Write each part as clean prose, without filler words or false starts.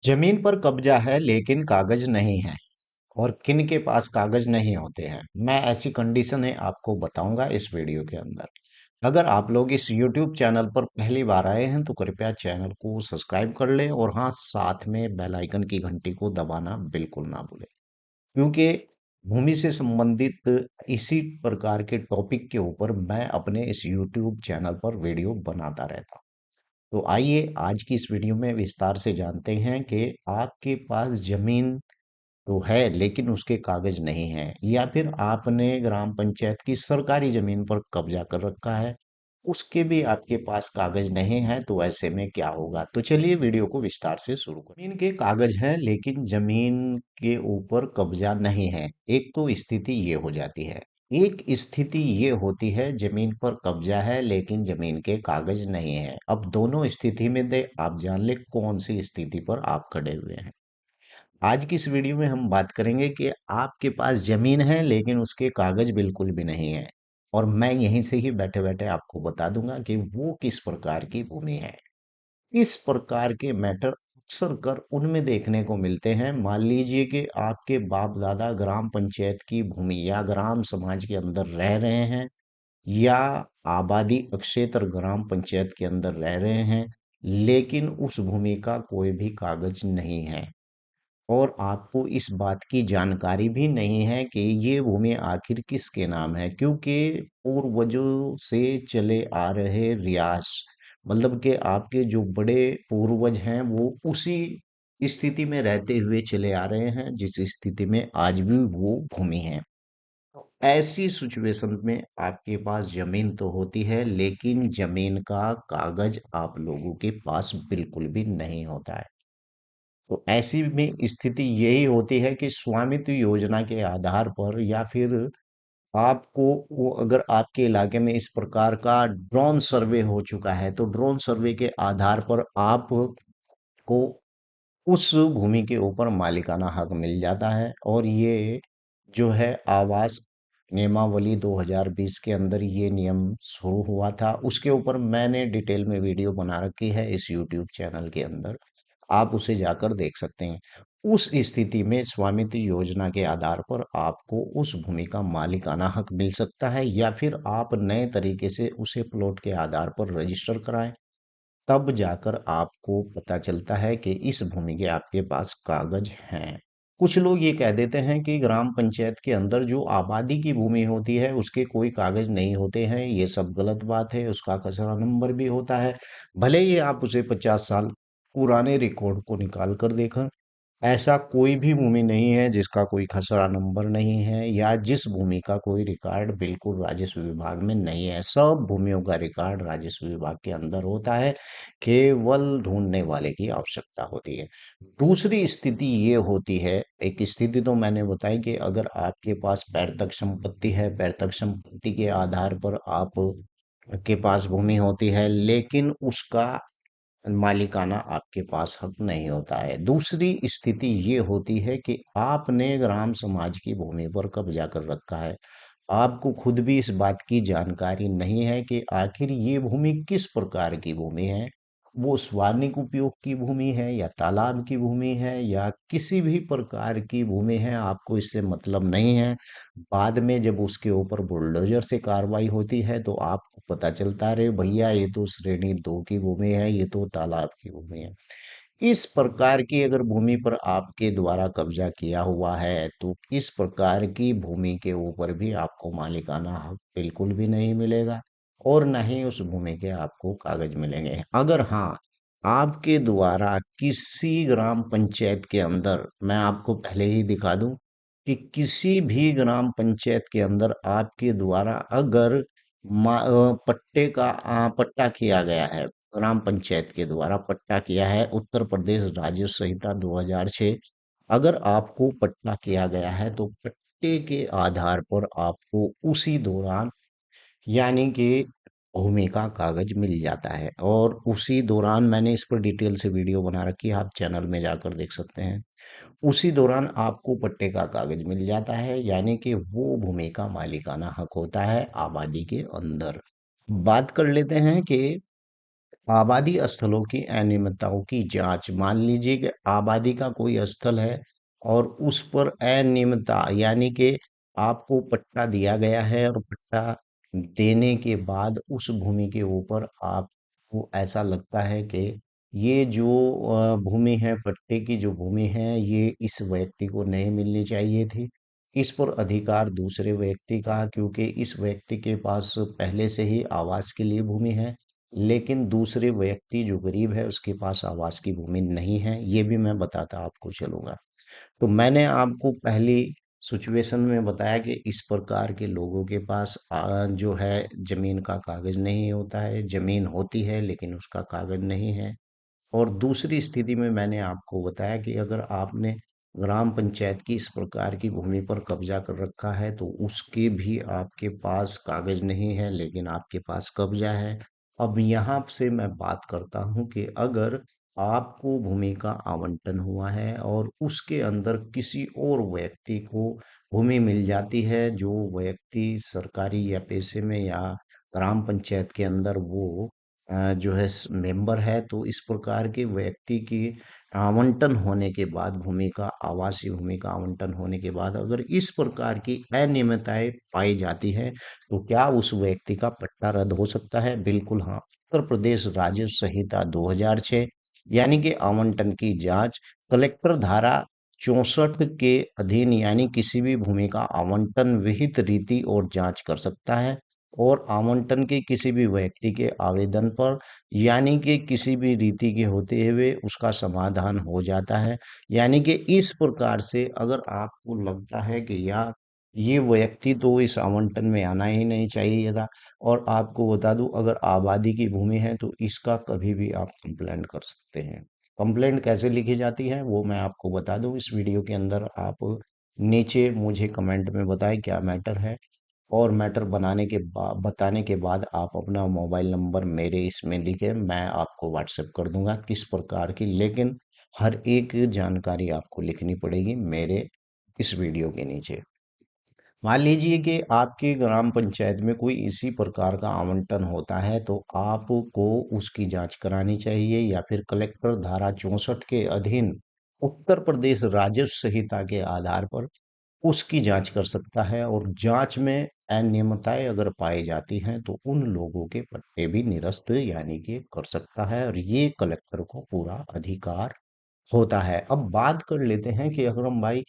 जमीन पर कब्जा है लेकिन कागज नहीं है। और किन के पास कागज नहीं होते हैं, मैं ऐसी कंडीशन है आपको बताऊंगा इस वीडियो के अंदर। अगर आप लोग इस YouTube चैनल पर पहली बार आए हैं तो कृपया चैनल को सब्सक्राइब कर लें और हाँ, साथ में बेल आइकन की घंटी को दबाना बिल्कुल ना भूलें। क्योंकि भूमि से संबंधित इसी प्रकार के टॉपिक के ऊपर मैं अपने इस YouTube चैनल पर वीडियो बनाता रहता हूं। तो आइए आज की इस वीडियो में विस्तार से जानते हैं कि आपके पास जमीन तो है लेकिन उसके कागज नहीं है, या फिर आपने ग्राम पंचायत की सरकारी जमीन पर कब्जा कर रखा है, उसके भी आपके पास कागज नहीं है, तो ऐसे में क्या होगा। तो चलिए वीडियो को विस्तार से शुरू करें। जमीन के कागज हैं लेकिन जमीन के ऊपर कब्जा नहीं है। एक तो स्थिति ये हो जाती है। एक स्थिति ये होती है, जमीन पर कब्जा है लेकिन जमीन के कागज नहीं है। अब दोनों स्थिति में दे आप जान ले कौन सी स्थिति पर आप खड़े हुए हैं। आज की इस वीडियो में हम बात करेंगे कि आपके पास जमीन है लेकिन उसके कागज बिल्कुल भी नहीं है। और मैं यहीं से ही बैठे बैठे आपको बता दूंगा कि वो किस प्रकार की भूमि है। इस प्रकार के मैटर अक्सर कर उनमें देखने को मिलते हैं। मान लीजिए कि आपके बाप दादा ग्राम पंचायत की भूमि या ग्राम समाज के अंदर रह रहे हैं, या आबादी क्षेत्र ग्राम पंचायत के अंदर रह रहे हैं, लेकिन उस भूमि का कोई भी कागज नहीं है। और आपको इस बात की जानकारी भी नहीं है कि ये भूमि आखिर किसके नाम है, क्योंकि पूर्वजों से चले आ रहे रियास, मतलब कि आपके जो बड़े पूर्वज हैं वो उसी स्थिति में रहते हुए चले आ रहे हैं जिस स्थिति में आज भी वो भूमि है। तो ऐसी सिचुएशन में आपके पास जमीन तो होती है लेकिन जमीन का कागज आप लोगों के पास बिल्कुल भी नहीं होता है। तो ऐसी में स्थिति यही होती है कि स्वामित्व योजना के आधार पर, या फिर आपको वो, अगर आपके इलाके में इस प्रकार का ड्रोन सर्वे हो चुका है तो ड्रोन सर्वे के आधार पर आपको उस भूमि के ऊपर मालिकाना हक मिल जाता है। और ये जो है आवास नियमावली 2020 के अंदर ये नियम शुरू हुआ था, उसके ऊपर मैंने डिटेल में वीडियो बना रखी है इस यूट्यूब चैनल के अंदर, आप उसे जाकर देख सकते हैं। उस स्थिति में स्वामित्व योजना के आधार पर आपको उस भूमि का मालिकाना हक मिल सकता है, या फिर आप नए तरीके से उसे प्लॉट के आधार पर रजिस्टर कराएं। तब जाकर आपको पता चलता है कि इस भूमि के आपके पास कागज हैं। कुछ लोग ये कह देते हैं कि ग्राम पंचायत के अंदर जो आबादी की भूमि होती है उसके कोई कागज नहीं होते हैं। ये सब गलत बात है। उसका खसरा नंबर भी होता है। भले ही आप उसे 50 साल पुराने रिकॉर्ड को निकाल कर देखें, ऐसा कोई भी भूमि नहीं है जिसका कोई खसरा नंबर नहीं है, या जिस भूमि का कोई रिकॉर्ड बिल्कुल राजस्व विभाग में नहीं है। सब भूमियों का रिकॉर्ड राजस्व विभाग के अंदर होता है। केवल ढूंढने वाले की आवश्यकता होती है। दूसरी स्थिति ये होती है, एक स्थिति तो मैंने बताई कि अगर आपके पास पैतृक संपत्ति है, पैतृक संपत्ति के आधार पर आप के पास भूमि होती है लेकिन उसका मालिकाना आपके पास हक नहीं होता है। दूसरी स्थिति ये होती है कि आपने ग्राम समाज की भूमि पर कब्जा कर रखा है। आपको खुद भी इस बात की जानकारी नहीं है कि आखिर ये भूमि किस प्रकार की भूमि है। वो स्वानिक उपयोग की भूमि है, या तालाब की भूमि है, या किसी भी प्रकार की भूमि है, आपको इससे मतलब नहीं है। बाद में जब उसके ऊपर बुलडोजर से कार्रवाई होती है तो आपको पता चलता है, अरे भैया ये तो श्रेणी 2 की भूमि है, ये तो तालाब की भूमि है। इस प्रकार की अगर भूमि पर आपके द्वारा कब्जा किया हुआ है तो इस प्रकार की भूमि के ऊपर भी आपको मालिकाना हक बिल्कुल भी नहीं मिलेगा, और न ही उस भूमि के आपको कागज मिलेंगे। अगर हाँ, आपके द्वारा किसी ग्राम पंचायत के अंदर, मैं आपको पहले ही दिखा दूं कि किसी भी ग्राम पंचायत के अंदर आपके द्वारा अगर पट्टे का पट्टा किया गया है, ग्राम पंचायत के द्वारा पट्टा किया है, उत्तर प्रदेश राज्य संहिता 2006, अगर आपको पट्टा किया गया है तो पट्टे के आधार पर आपको उसी दौरान, यानी कि भूमि का कागज मिल जाता है। और उसी दौरान मैंने इस पर डिटेल से वीडियो बना रखी है, आप चैनल में जाकर देख सकते हैं। उसी दौरान आपको पट्टे का कागज मिल जाता है, यानी कि वो भूमि का मालिकाना हक होता है आबादी के अंदर। बात कर लेते हैं कि आबादी स्थलों की अनियमितताओं की जांच। मान लीजिए कि आबादी का कोई स्थल है और उस पर अनियमितता, यानी कि आपको पट्टा दिया गया है और पट्टा देने के बाद उस भूमि के ऊपर आपको ऐसा लगता है कि ये जो भूमि है, पट्टे की जो भूमि है, ये इस व्यक्ति को नहीं मिलनी चाहिए थी। इस पर अधिकार दूसरे व्यक्ति का, क्योंकि इस व्यक्ति के पास पहले से ही आवास के लिए भूमि है, लेकिन दूसरे व्यक्ति जो गरीब है उसके पास आवास की भूमि नहीं है, ये भी मैं बताता आपको चलूंगा। तो मैंने आपको पहली सिचुएशन में बताया कि इस प्रकार के लोगों के पास जो है जमीन का कागज नहीं होता है, जमीन होती है लेकिन उसका कागज नहीं है। और दूसरी स्थिति में मैंने आपको बताया कि अगर आपने ग्राम पंचायत की इस प्रकार की भूमि पर कब्जा कर रखा है तो उसके भी आपके पास कागज नहीं है लेकिन आपके पास कब्जा है। अब यहाँ से मैं बात करता हूँ कि अगर आपको भूमि का आवंटन हुआ है और उसके अंदर किसी और व्यक्ति को भूमि मिल जाती है, जो व्यक्ति सरकारी या पेशे में या ग्राम पंचायत के अंदर वो जो है मेंबर है, तो इस प्रकार के व्यक्ति की आवंटन होने के बाद, भूमि का आवासीय भूमि का आवंटन होने के बाद अगर इस प्रकार की अनियमितताएं पाई जाती हैं तो क्या उस व्यक्ति का पट्टा रद्द हो सकता है? बिल्कुल हाँ। उत्तर प्रदेश राजस्व संहिता 2006 यानी कि आवंटन की जांच, कलेक्टर धारा 64 के अधीन यानी किसी भी भूमि का आवंटन विहित रीति और जांच कर सकता है। और आवंटन के किसी भी व्यक्ति के आवेदन पर, यानी कि किसी भी रीति के होते हुए उसका समाधान हो जाता है। यानी कि इस प्रकार से अगर आपको लगता है कि यार ये व्यक्ति तो इस आवंटन में आना ही नहीं चाहिए था, और आपको बता दूं अगर आबादी की भूमि है तो इसका कभी भी आप कंप्लेंट कर सकते हैं। कंप्लेंट कैसे लिखी जाती है वो मैं आपको बता दूं इस वीडियो के अंदर। आप नीचे मुझे कमेंट में बताएं क्या मैटर है, और मैटर बताने के बाद आप अपना मोबाइल नंबर मेरे इसमें लिखे, मैं आपको व्हाट्सएप कर दूंगा किस प्रकार की, लेकिन हर एक जानकारी आपको लिखनी पड़ेगी मेरे इस वीडियो के नीचे। मान लीजिए कि आपकी ग्राम पंचायत में कोई इसी प्रकार का आवंटन होता है तो आपको उसकी जांच करानी चाहिए, या फिर कलेक्टर धारा 64 के अधीन उत्तर प्रदेश राजस्व संहिता के आधार पर उसकी जांच कर सकता है। और जांच में अनियमितताएं अगर पाई जाती हैं तो उन लोगों के पट्टे भी निरस्त यानी कि कर सकता है, और ये कलेक्टर को पूरा अधिकार होता है। अब बात कर लेते हैं कि अकरम भाई,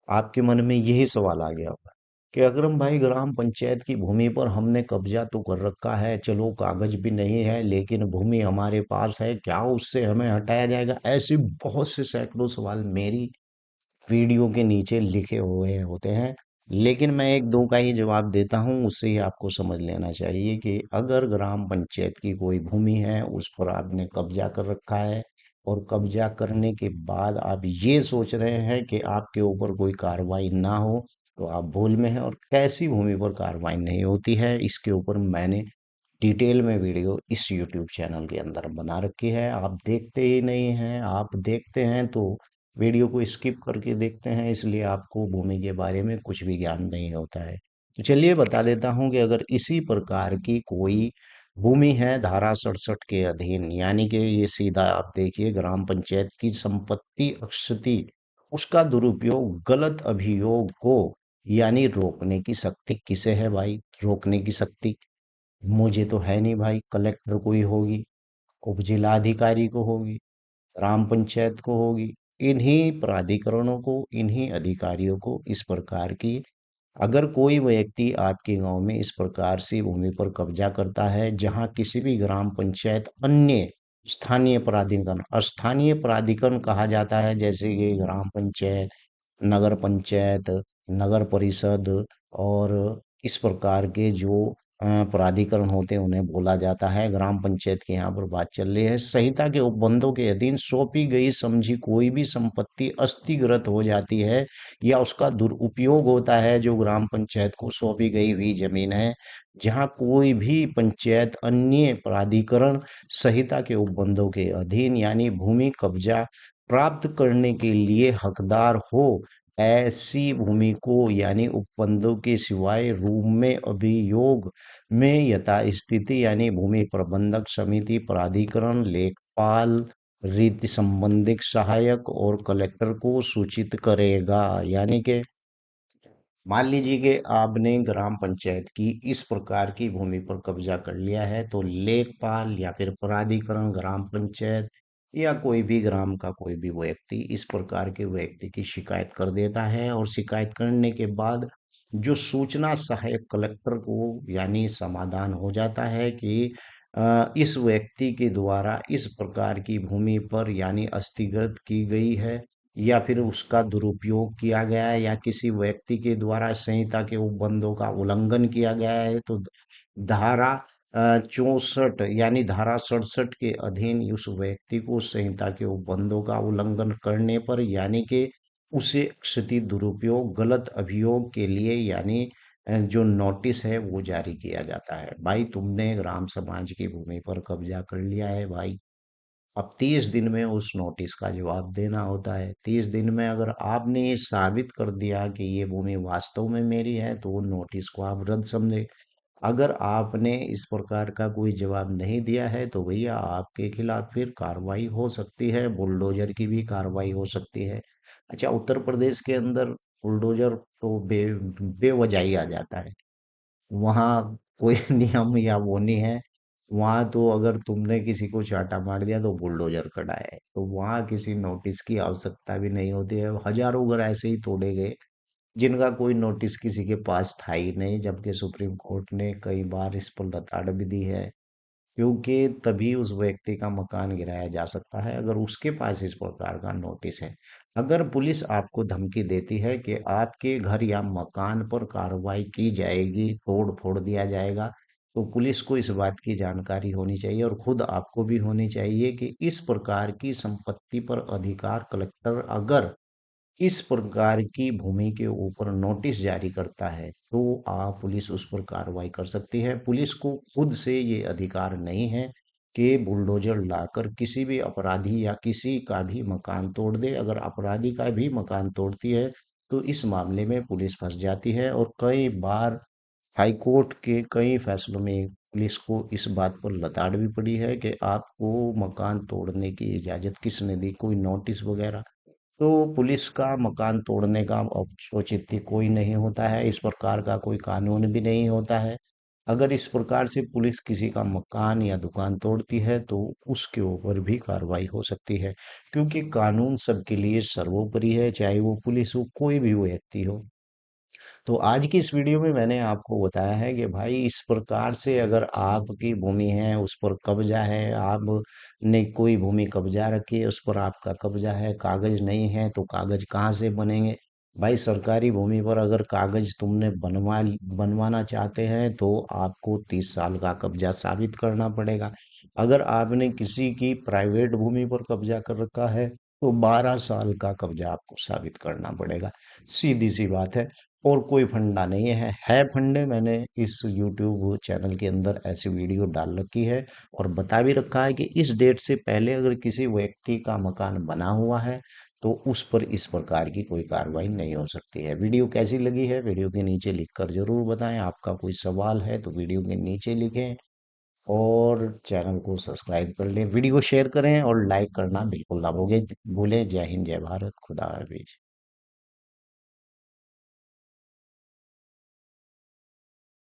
आपके मन में यही सवाल आ गया होगा कि अकरम भाई, ग्राम पंचायत की भूमि पर हमने कब्जा तो कर रखा है, चलो कागज भी नहीं है लेकिन भूमि हमारे पास है, क्या उससे हमें हटाया जाएगा? ऐसे बहुत से सैकड़ों सवाल मेरी वीडियो के नीचे लिखे हुए होते हैं, लेकिन मैं एक दो का ही जवाब देता हूँ। उससे ही आपको समझ लेना चाहिए कि अगर ग्राम पंचायत की कोई भूमि है उस पर आपने कब्जा कर रखा है, और कब्जा करने के बाद आप ये सोच रहे हैं कि आपके ऊपर कोई कार्रवाई ना हो, तो आप भूल में हैं। और कैसी भूमि पर कार्रवाई नहीं होती है इसके ऊपर मैंने डिटेल में वीडियो इस यूट्यूब चैनल के अंदर बना रखी है। आप देखते ही नहीं हैं, आप देखते हैं तो वीडियो को स्किप करके देखते हैं, इसलिए आपको भूमि के बारे में कुछ भी ज्ञान नहीं होता है। तो चलिए बता देता हूँ कि अगर इसी प्रकार की कोई भूमि है धारा 67 के अधीन, यानी कि ये सीधा आप देखिए ग्राम पंचायत की संपत्ति अक्षति, उसका दुरुपयोग, गलत अभियोग को यानी रोकने की शक्ति किसे है भाई? रोकने की शक्ति मुझे तो है नहीं भाई, कलेक्टर को ही होगी, उप जिलाधिकारी को होगी, ग्राम पंचायत को होगी। इन्हीं प्राधिकरणों को, इन्हीं अधिकारियों को इस प्रकार की, अगर कोई व्यक्ति आपके गांव में इस प्रकार से भूमि पर कब्जा करता है जहां किसी भी ग्राम पंचायत अन्य स्थानीय प्राधिकरण, स्थानीय प्राधिकरण कहा जाता है जैसे कि ग्राम पंचायत, नगर पंचायत, नगर परिषद, और इस प्रकार के जो प्राधिकरण होते हैं उन्हें बोला जाता है। ग्राम पंचायत की यहाँ पर बात चल रही है। संहिता के उपबंधों के अधीन सौंपी गई समझी कोई भी संपत्ति अस्थगित हो जाती है या उसका दुरुपयोग होता है, जो ग्राम पंचायत को सौंपी गई हुई जमीन है, जहाँ कोई भी पंचायत अन्य प्राधिकरण संहिता के उपबंधों के अधीन यानी भूमि कब्जा प्राप्त करने के लिए हकदार हो, ऐसी भूमि को यानी उपबंधों के सिवाय रूम में अभियोग में यथास्थिति यानी भूमि प्रबंधक समिति, प्राधिकरण, लेखपाल, रीति संबंधित सहायक और कलेक्टर को सूचित करेगा। यानी कि मान लीजिए कि आपने ग्राम पंचायत की इस प्रकार की भूमि पर कब्जा कर लिया है, तो लेखपाल या फिर प्राधिकरण, ग्राम पंचायत या कोई भी ग्राम का कोई भी व्यक्ति इस प्रकार के व्यक्ति की शिकायत कर देता है, और शिकायत करने के बाद जो सूचना सहायक कलेक्टर को यानी समाधान हो जाता है कि इस व्यक्ति के द्वारा इस प्रकार की भूमि पर यानी हस्तगत की गई है, या फिर उसका दुरुपयोग किया गया है, या किसी व्यक्ति के द्वारा संहिता के उपबंधों का उल्लंघन किया गया है, तो धारा 64 यानी धारा 67 के अधीन उस व्यक्ति को संहिता के उपबंधों का उल्लंघन करने पर यानी कि उसे क्षति दुरुपयोग गलत अभियोग के लिए यानी जो नोटिस है वो जारी किया जाता है। भाई तुमने ग्राम समाज की भूमि पर कब्जा कर लिया है भाई, अब 30 दिन में उस नोटिस का जवाब देना होता है। 30 दिन में अगर आपने ये साबित कर दिया कि ये भूमि वास्तव में मेरी है, तो वो नोटिस को आप रद्द समझे। अगर आपने इस प्रकार का कोई जवाब नहीं दिया है, तो भैया आपके खिलाफ फिर कार्रवाई हो सकती है, बुलडोजर की भी कार्रवाई हो सकती है। अच्छा, उत्तर प्रदेश के अंदर बुलडोजर तो बेवजह ही आ जाता है। वहाँ कोई नियम या वो नहीं है। वहाँ तो अगर तुमने किसी को चाटा मार दिया तो बुलडोजर खड़ा है, तो वहाँ किसी नोटिस की आवश्यकता भी नहीं होती है। हजारों घर ऐसे ही तोड़े गए जिनका कोई नोटिस किसी के पास था ही नहीं, जबकि सुप्रीम कोर्ट ने कई बार इस पर लताड़ भी दी है, क्योंकि तभी उस व्यक्ति का मकान गिराया जा सकता है अगर उसके पास इस प्रकार का नोटिस है। अगर पुलिस आपको धमकी देती है कि आपके घर या मकान पर कार्रवाई की जाएगी, तोड़ फोड़ दिया जाएगा, तो पुलिस को इस बात की जानकारी होनी चाहिए, और खुद आपको भी होनी चाहिए कि इस प्रकार की संपत्ति पर अधिकार कलेक्टर अगर इस प्रकार की भूमि के ऊपर नोटिस जारी करता है, तो आप पुलिस उस पर कार्रवाई कर सकती है। पुलिस को खुद से ये अधिकार नहीं है कि बुलडोजर लाकर किसी भी अपराधी या किसी का भी मकान तोड़ दे। अगर अपराधी का भी मकान तोड़ती है, तो इस मामले में पुलिस फंस जाती है, और कई बार हाई कोर्ट के कई फैसलों में पुलिस को इस बात पर लताड़ भी पड़ी है कि आपको मकान तोड़ने की इजाजत किसने दी, कोई नोटिस वगैरह। तो पुलिस का मकान तोड़ने का औचित्य कोई नहीं होता है, इस प्रकार का कोई कानून भी नहीं होता है। अगर इस प्रकार से पुलिस किसी का मकान या दुकान तोड़ती है, तो उसके ऊपर भी कार्रवाई हो सकती है, क्योंकि कानून सबके लिए सर्वोपरि है, चाहे वो पुलिस हो कोई भी वो व्यक्ति हो। तो आज की इस वीडियो में मैंने आपको बताया है कि भाई इस प्रकार से अगर आपकी भूमि है, उस पर कब्जा है, आपने कोई भूमि कब्जा रखी है, उस पर आपका कब्जा है, कागज नहीं है, तो कागज कहाँ से बनेंगे? भाई सरकारी भूमि पर अगर कागज तुमने बनवाना चाहते हैं, तो आपको 30 साल का कब्जा साबित करना पड़ेगा। अगर आपने किसी की प्राइवेट भूमि पर कब्जा कर रखा है, तो 12 साल का कब्जा आपको साबित करना पड़ेगा। सीधी सी बात है, और कोई फंडा नहीं है फंडे, मैंने इस YouTube चैनल के अंदर ऐसी वीडियो डाल रखी है, और बता भी रखा है कि इस डेट से पहले अगर किसी व्यक्ति का मकान बना हुआ है, तो उस पर इस प्रकार की कोई कार्रवाई नहीं हो सकती है। वीडियो कैसी लगी है वीडियो के नीचे लिखकर जरूर बताएं। आपका कोई सवाल है तो वीडियो के नीचे लिखें, और चैनल को सब्सक्राइब कर लें, वीडियो शेयर करें, और लाइक करना बिल्कुल ना भूलें। जय हिंद, जय भारत, खुदा हाफिज।